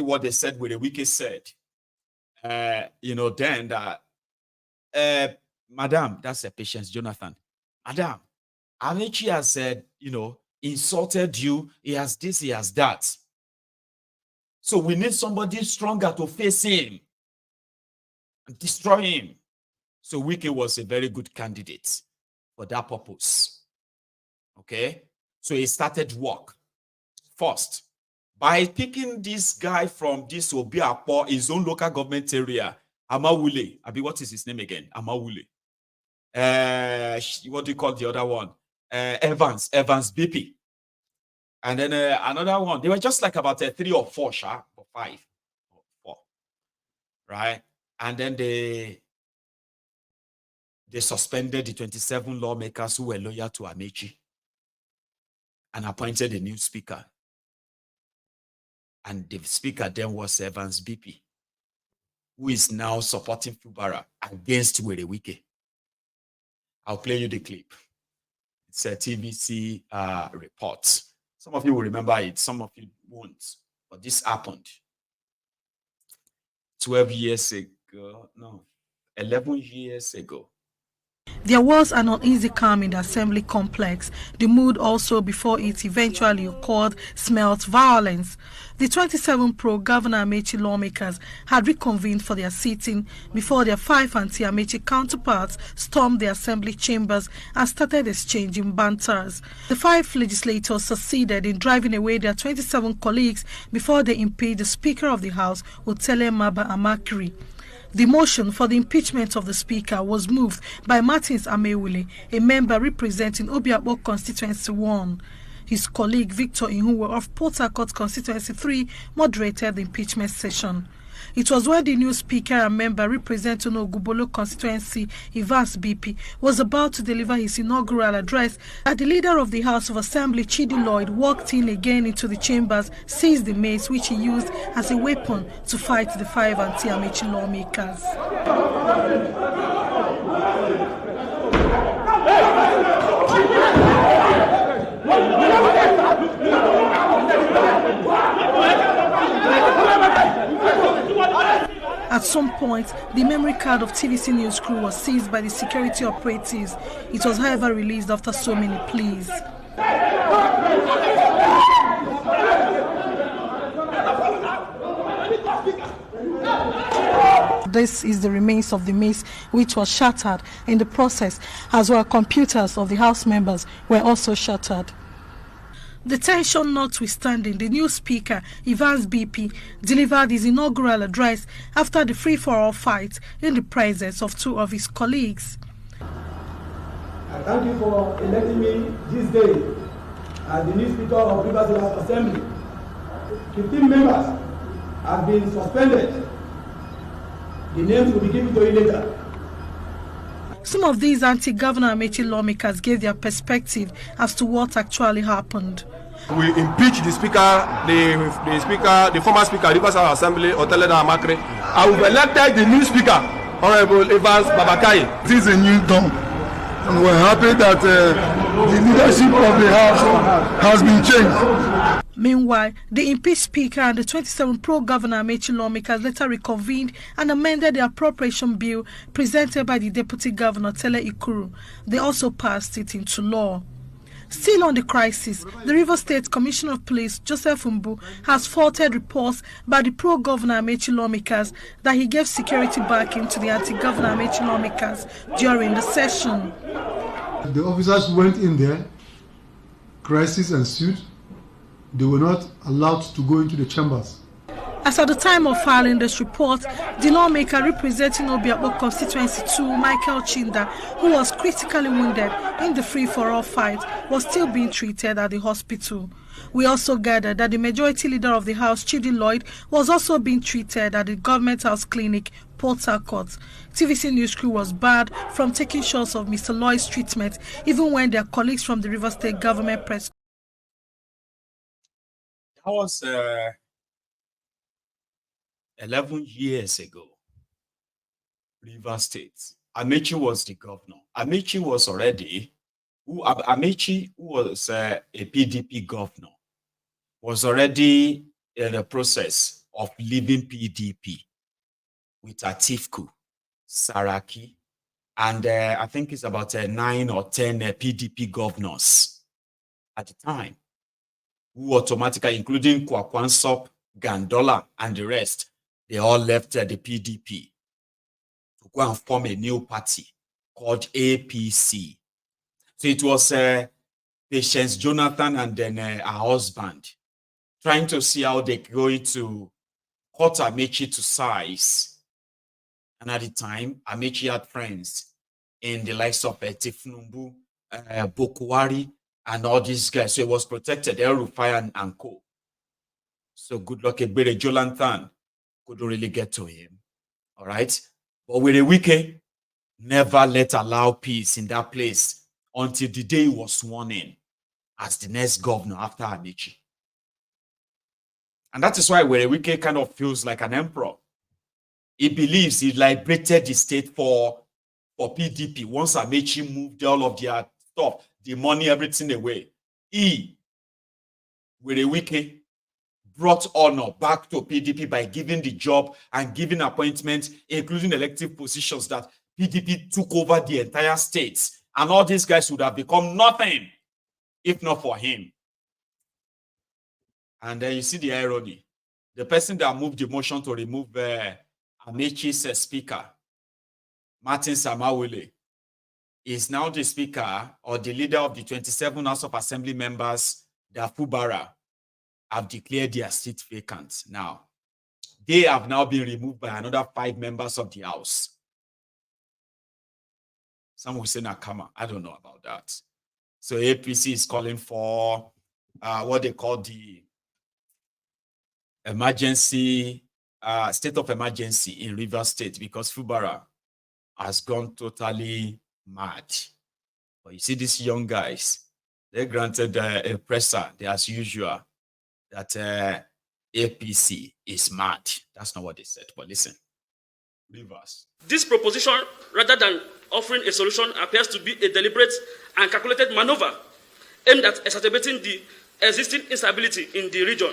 what they said, what the Wike said. Then that, Madam, that's a Patience Jonathan. Madam, Amaechi has said, insulted you. He has this, he has that. So we need somebody stronger to face him and destroy him. So Wike was a very good candidate for that purpose. Okay? So he started work first by picking this guy from this Obiapo, his own local government area, Amawule. What is his name again? Amawule. What do you call the other one? Evans BP. And then another one. They were just like about 3 or 4, or 5 or 4. Right? And then they suspended the 27 lawmakers who were loyal to Amaechi and appointed a new speaker. And the speaker then was Evans BP, who is now supporting Fubara against Wike. I'll play you the clip. It's a TVC report. Some of you will remember it, some of you won't. But this happened 12 years ago. No, 11 years ago. There was an uneasy calm in the assembly complex. The mood also before it eventually occurred smelt violence. The 27 pro-Governor Amaechi lawmakers had reconvened for their sitting before their 5 anti-Amaechi counterparts stormed the assembly chambers and started exchanging banters. The 5 legislators succeeded in driving away their 27 colleagues before they impeached the Speaker of the House, Otele Maba Amakri. The motion for the impeachment of the Speaker was moved by Martins Amewule, a member representing Obiakpo Constituency 1. His colleague Victor Inhuwe of Port Harcourt Constituency 3 moderated the impeachment session. It was when the new Speaker and member representing Ogubolo Constituency, Evans BP, was about to deliver his inaugural address that the leader of the House of Assembly, Chidi Lloyd, walked in again into the chambers, seized the mace which he used as a weapon to fight the 5 anti-Amaechi lawmakers. At some point, the memory card of TVC News crew was seized by the security operatives. It was, however, released after so many pleas. This is the remains of the mace which was shattered in the process, as well computers of the House members were also shattered. The tension notwithstanding, the new Speaker, Evans BP, delivered his inaugural address after the free-for-all fight in the presence of 2 of his colleagues. I thank you for electing me this day as the new Speaker of Rivers State Assembly. 15 members have been suspended. The names will be given to you later. Some of these anti-Governor Amaechi lawmakers gave their perspective as to what actually happened. We impeached the speaker, the former speaker, Rivers Assembly, Otele Amakre, and we've elected the new speaker, Honorable Evans Babakai. This is a new dawn, and we're happy that the leadership of the House has been changed. Meanwhile, the impeached Speaker and the 27 pro-Governor Amaechi lawmakers later reconvened and amended the appropriation bill presented by the Deputy Governor Tele Ikuru. They also passed it into law. Still on the crisis, the Rivers State Commissioner of Police, Joseph Mbu, has faulted reports by the pro-Governor Amaechi lawmakers that he gave security backing to the anti-Governor Amaechi lawmakers during the session. The officers went in there, crisis ensued. They were not allowed to go into the chambers. As at the time of filing this report, the lawmaker representing Obiakpo Constituency 2, Michael Chinda, who was critically wounded in the free-for-all fight, was still being treated at the hospital. We also gathered that the majority leader of the House, Chidi Lloyd, was also being treated at the Government House Clinic, Port Harcourt. TVC News crew was barred from taking shots of Mr. Lloyd's treatment, even when their colleagues from the Rivers State Government press. That was 11 years ago. Rivers State. Amaechi was the governor. Amaechi was already, who was a PDP governor, was already in the process of leaving PDP with Atiku, Saraki, and I think it's about 9 or 10 PDP governors at the time, who automatically, including Kwakwansop, Gandola, and the rest, they all left the PDP to go and form a new party called APC. So it was Patience Jonathan and then her husband trying to see how they're going to cut Amaechi to size. And at the time, Amaechi had friends in the likes of Tifnumbu, Bokwari, and all these guys. So it was protected, El Rufai and co. So good luck, Ebere Jonathan couldn't really get to him. All right. But with a Wike, never allow peace in that place until the day he was sworn in as the next governor after Amaechi. And that is why Wike kind of feels like an emperor. He believes he liberated the state for PDP. Once Amaechi moved all of their stuff, the money, everything away, Wike brought honor back to PDP by giving the job and giving appointments, including elective positions, that PDP took over the entire state. And all these guys would have become nothing if not for him. And then you see the irony. The person that moved the motion to remove Amaechi's speaker, Martin Samawile, is now the speaker or the leader of the 27 House of Assembly members that Fubara have declared their seat vacant. Now, they have now been removed by another 5 members of the House. Some will say Nakama. I don't know about that. So APC is calling for what they call the emergency, state of emergency in Rivers State, because Fubara has gone totally mad. But you see these young guys, they granted a presser, as usual, that APC is mad. That's not what they said, but listen. Rivers. This proposition, rather than offering a solution, appears to be a deliberate and calculated maneuver aimed at exacerbating the existing instability in the region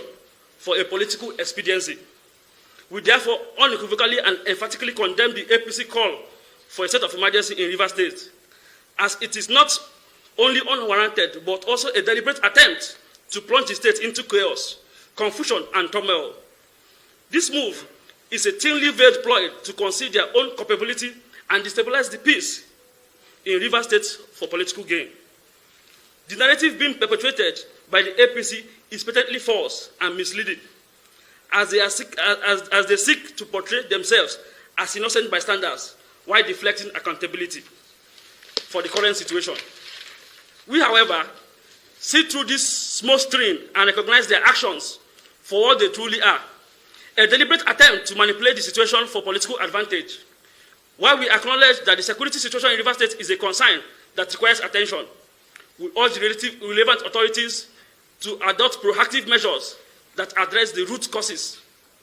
for a political expediency. We therefore unequivocally and emphatically condemn the APC call for a state of emergency in Rivers State, as it is not only unwarranted, but also a deliberate attempt to plunge the state into chaos, confusion, and turmoil. This move is a thinly veiled ploy to conceal their own culpability and destabilize the peace in Rivers State for political gain. The narrative being perpetuated by the APC is patently false and misleading, as they seek to portray themselves as innocent bystanders while deflecting accountability for the current situation. We, however, see through this small screen and recognize their actions for what they truly are: a deliberate attempt to manipulate the situation for political advantage. While we acknowledge that the security situation in Rivers State is a concern that requires attention, we urge the relevant authorities to adopt proactive measures that address the root causes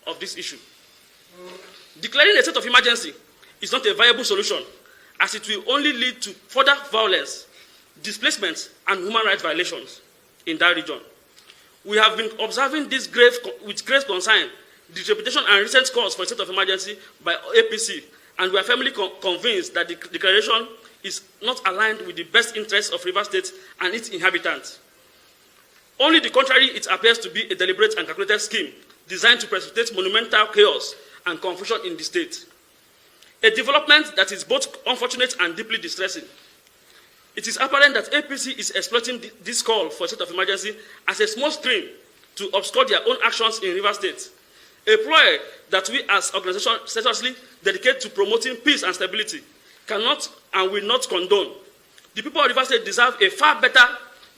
of this issue. Declaring a state of emergency is not a viable solution, as it will only lead to further violence, displacement, and human rights violations in that region. We have been observing this with great concern the interpretation and recent calls for a state of emergency by APC, and we are firmly convinced that the declaration is not aligned with the best interests of Rivers State and its inhabitants. Only the contrary, it appears to be a deliberate and calculated scheme designed to precipitate monumental chaos and confusion in the state. A development that is both unfortunate and deeply distressing. It is apparent that APC is exploiting this call for a state of emergency as a small screen to obscure their own actions in Rivers State, a ploy that we as organization seriously dedicate to promoting peace and stability cannot and will not condone. The people of Rivers State deserve a far better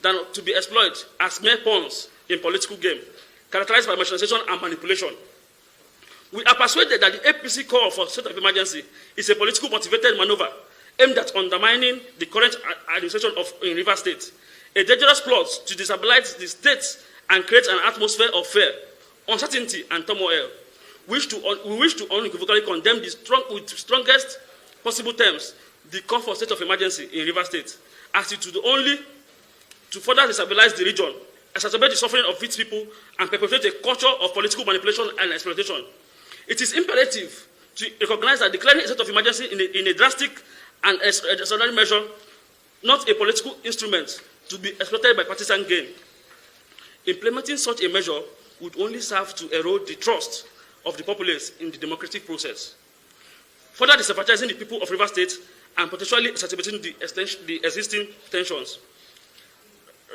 than to be exploited as mere pawns in political game, characterized by marginalization and manipulation. We are persuaded that the APC call for state of emergency is a political motivated maneuver aimed at undermining the current administration in Rivers State, a dangerous plot to destabilize the state and create an atmosphere of fear, uncertainty, and turmoil. We wish to unequivocally condemn with strongest possible terms the call for state of emergency in Rivers State, as it would only to further destabilize the region exacerbate the suffering of its people and perpetuate a culture of political manipulation and exploitation. It is imperative to recognize that declaring a state of emergency in a drastic and extraordinary measure, not a political instrument to be exploited by partisan gain. Implementing such a measure would only serve to erode the trust of the populace in the democratic process, further disenfranchising the people of Rivers State and potentially exacerbating the existing tensions.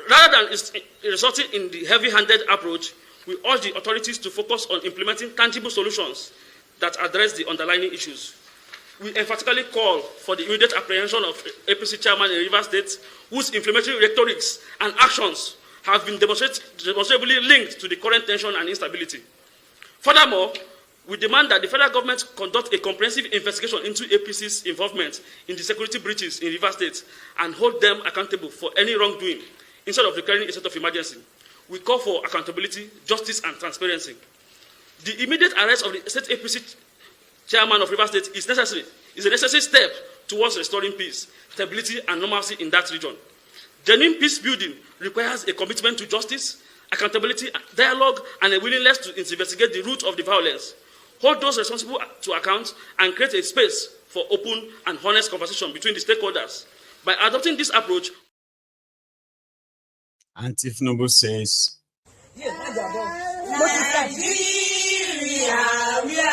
Rather than resulting in the heavy-handed approach, we urge the authorities to focus on implementing tangible solutions that address the underlying issues. We emphatically call for the immediate apprehension of APC chairman in Rivers State, whose inflammatory rhetorics and actions have been demonstrably linked to the current tension and instability. Furthermore, we demand that the federal government conduct a comprehensive investigation into APC's involvement in the security breaches in Rivers State and hold them accountable for any wrongdoing instead of declaring a state of emergency. We call for accountability, justice, and transparency. The immediate arrest of the state APC chairman of Rivers State is a necessary step towards restoring peace, stability, and normalcy in that region. Genuine peace building requires a commitment to justice, accountability, dialogue, and a willingness to investigate the root of the violence, hold those responsible to account, and create a space for open and honest conversation between the stakeholders. By adopting this approach, Antif Noble says, Nigeria, we are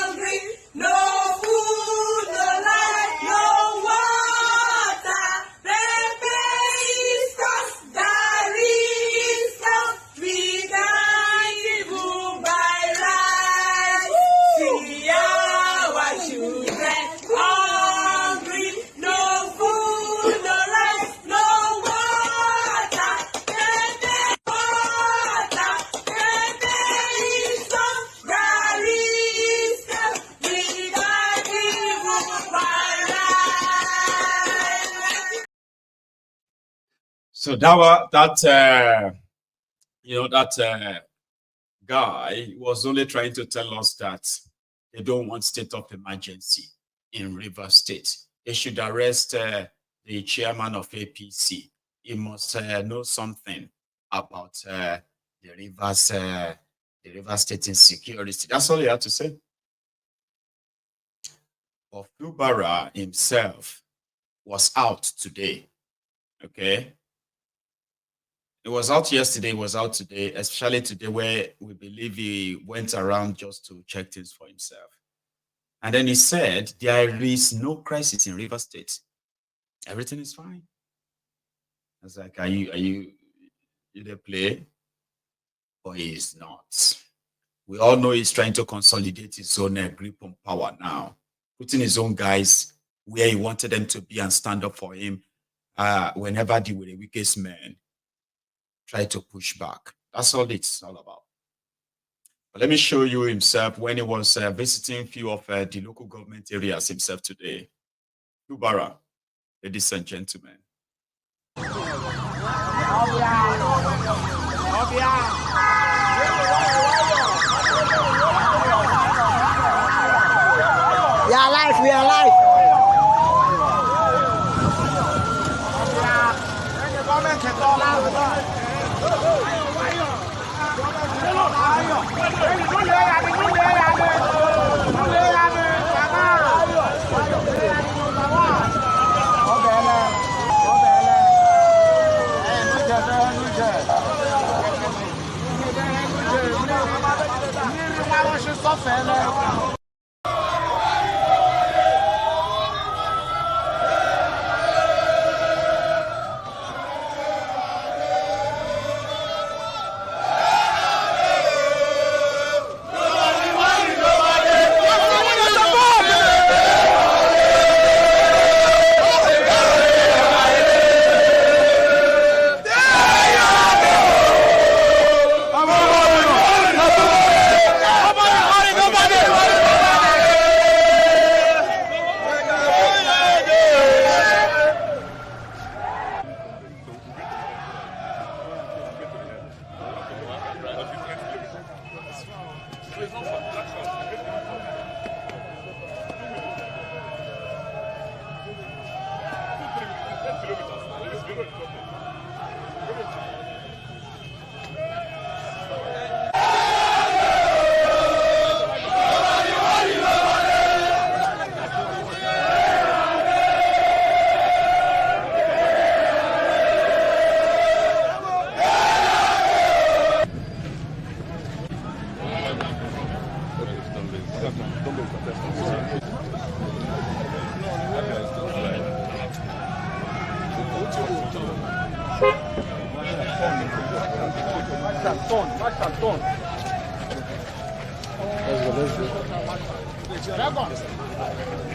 hungry, no food, no light, no water, pepper is cost, garri is cost, we can't even buy rice. See our children hungry, no food, no light, no water, pepper is cost, garri is cost, we can't even buy rice. so that guy was only trying to tell us that they don't want state of emergency in Rivers State. They should arrest the chairman of APC. He must know something about the Rivers State insecurity. That's all you have to say. But Fubara himself was out today. Okay. It was out yesterday, it was out today, especially today where we believe he went around just to check things for himself. And then he said, there is no crisis in Rivers State. Everything is fine. I was like, are you there play? But he is not. We all know he's trying to consolidate his own grip on power now, putting his own guys where he wanted them to be and stand up for him whenever they were the weakest men. Try to push back. That's all it's all about. But let me show you himself when he was visiting a few of the local government areas himself today. Fubara, ladies and gentlemen. We are alive, we are alive.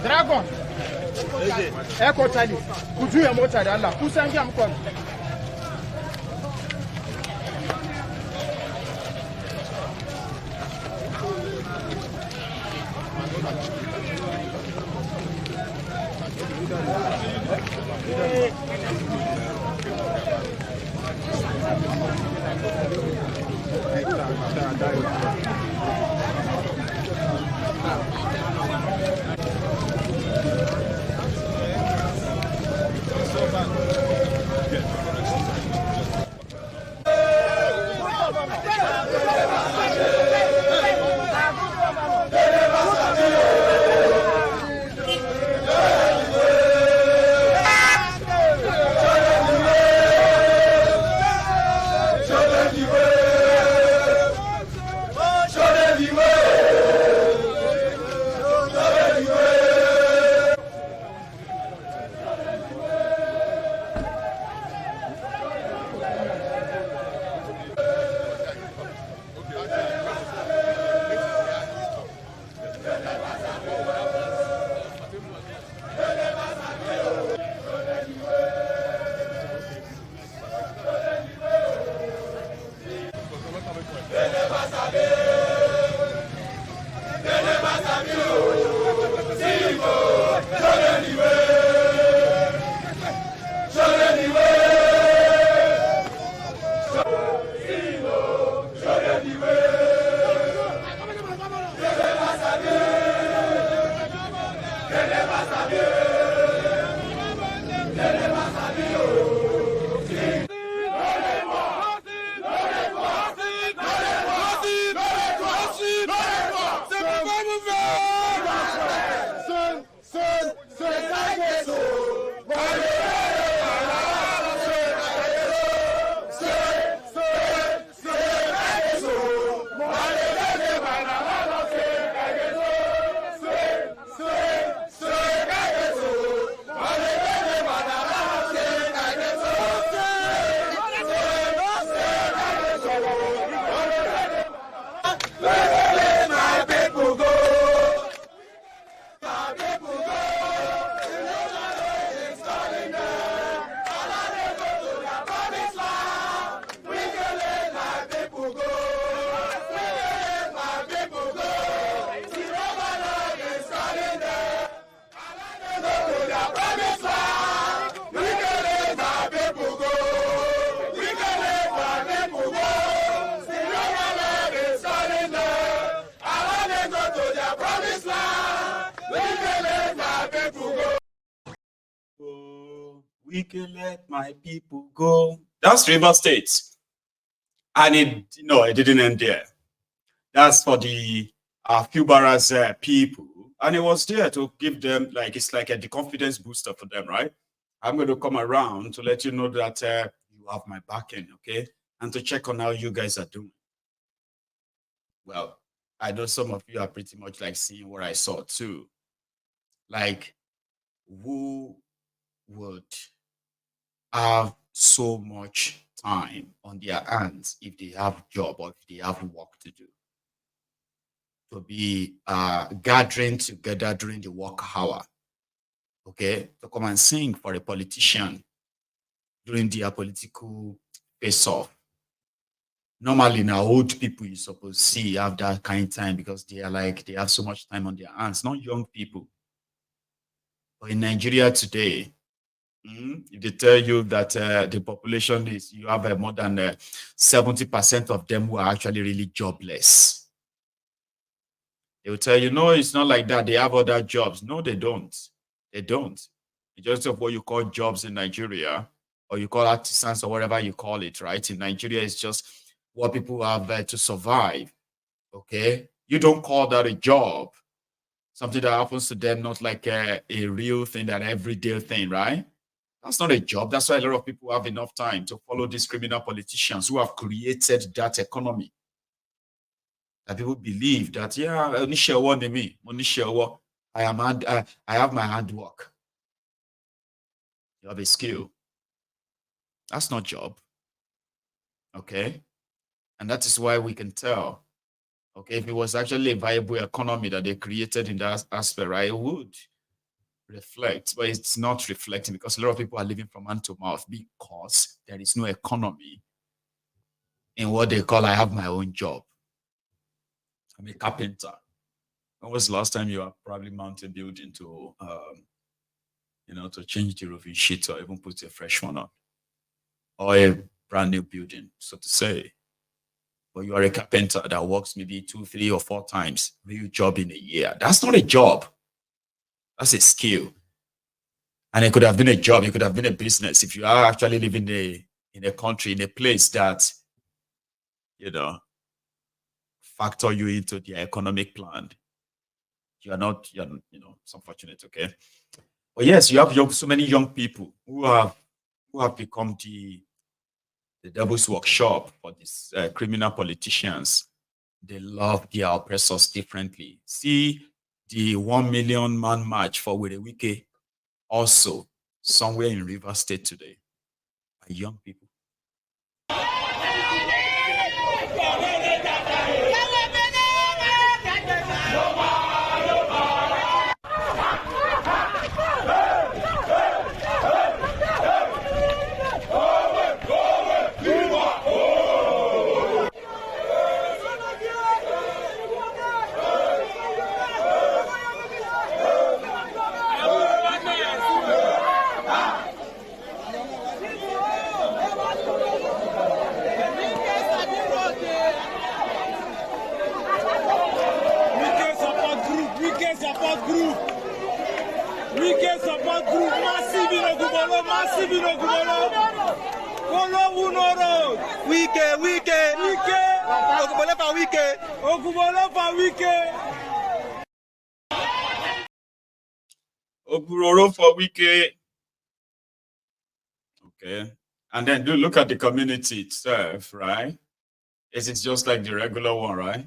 Dragon. Echo Charlie. Could you emote Allah? Who sang him? We can let my people go. That's River State. And it didn't end there. That's for the Fubara's people. And it was there to give them, it's like the confidence booster for them, right? I'm going to come around to let you know that you have my backing, okay? And to check on how you guys are doing. Well, I know some of you are pretty much like seeing what I saw too. Like, who would have so much time on their hands if they have job or if they have work to do? To be gathering together during the work hour, okay, to come and sing for a politician during their political face-off. Normally, now old people you're supposed to see have that kind of time because they have so much time on their hands, not young people. But in Nigeria today, if they tell you that the population is, you have more than 70% of them who are actually really jobless. They will tell you, no, it's not like that. They have other jobs. No, they don't. They don't. It's just of what you call jobs in Nigeria, or you call artisans or whatever you call it, right? In Nigeria, it's just what people have to survive, okay? You don't call that a job. Something that happens to them, not like a real thing, an everyday thing, right? That's not a job. That's why a lot of people have enough time to follow these criminal politicians who have created that economy. that people believe that, yeah, I have my handwork. You have a skill. That's not job. Okay. And that is why we can tell. Okay, if it was actually a viable economy that they created in that aspect, right, it would reflect, but it's not reflecting because a lot of people are living from hand to mouth because there is no economy in what they call I have my own job. I'm a carpenter. When was the last time you have probably mounted a building to to change the roofing sheet or even put a fresh one on? Or a brand new building, so to say. But you are a carpenter that works maybe 2, 3, or 4 times real job in a year. That's not a job. That's a skill. And it could have been a job. It could have been a business. If you are actually living in a country, in a place that, factor you into their economic plan, it's unfortunate, okay? But yes, you have so many young people who have become the devil's workshop for these criminal politicians. They love their oppressors differently. See the 1 million man march for Wike also somewhere in Rivers State today by young people. Oguroro for Wike. Okay. And then do look at the community itself, right? Is it just like the regular one, right?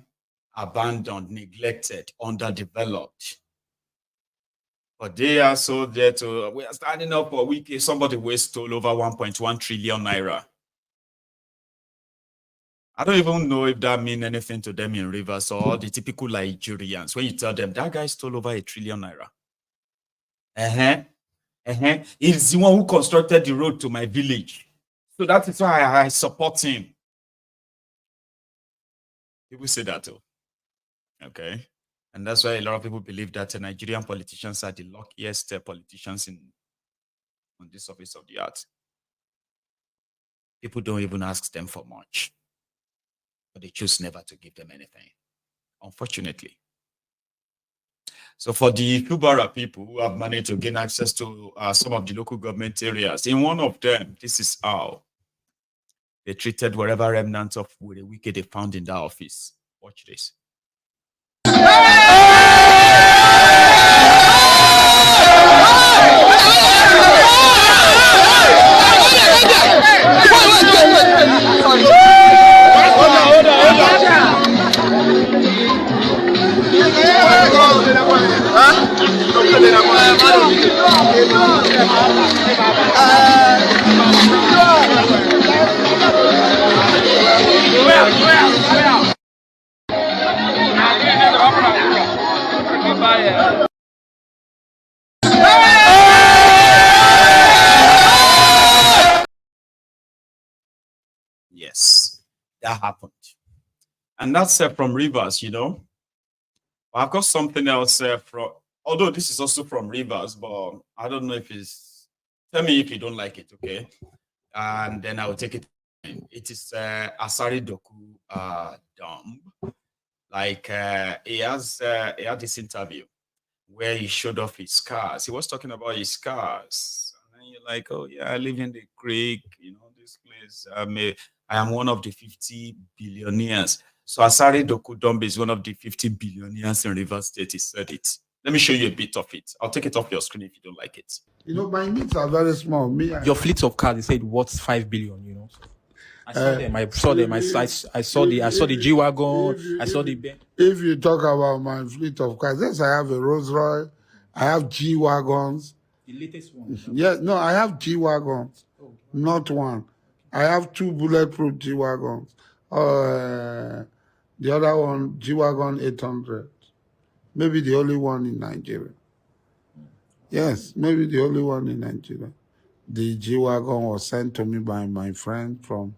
Abandoned, neglected, underdeveloped. But they are so there to, we are standing up for Wike. Somebody stole over 1.1 trillion naira. I don't even know if that means anything to them in Rivers or the typical Nigerians. When you tell them that guy stole over 1 trillion naira. He's the one who constructed the road to my village. So that is why I support him. People say that too. Okay. And that's why a lot of people believe that Nigerian politicians are the luckiest politicians on this surface of the earth. People don't even ask them for much, but they choose never to give them anything, unfortunately. So for the Fubara people who have managed to gain access to some of the local government areas, in one of them, this is how they treated whatever remnants of Wike they found in that office. Watch this. Yes, that happened. And that's from Rivers, I've got something else from, although this is also from Rivers, but I don't know if it's, tell me if you don't like it, okay? And then I will take it. It is Asari Dokubo dumb. Like he had this interview where he showed off his scars. He was talking about his scars. And then you're like, oh yeah, I live in the creek, this place. I am one of the 50 billionaires. So Asari Dokubo is one of the 50 billionaires in Rivers State. He said it. Let me show you a bit of it. I'll take it off your screen if you don't like it. My needs are very small. Your fleet of cars, they said, what's 5 billion, I saw them. I saw them. I saw the G wagon. I saw the. If you talk about my fleet of cars, yes, I have a Rolls Royce. I have G wagons. The latest one. Yes, no, I have G wagons, not one. I have 2 bulletproof G wagons. The other one, G wagon 800. Maybe the only one in Nigeria. Yes, maybe the only one in Nigeria. The G wagon was sent to me by my friend from.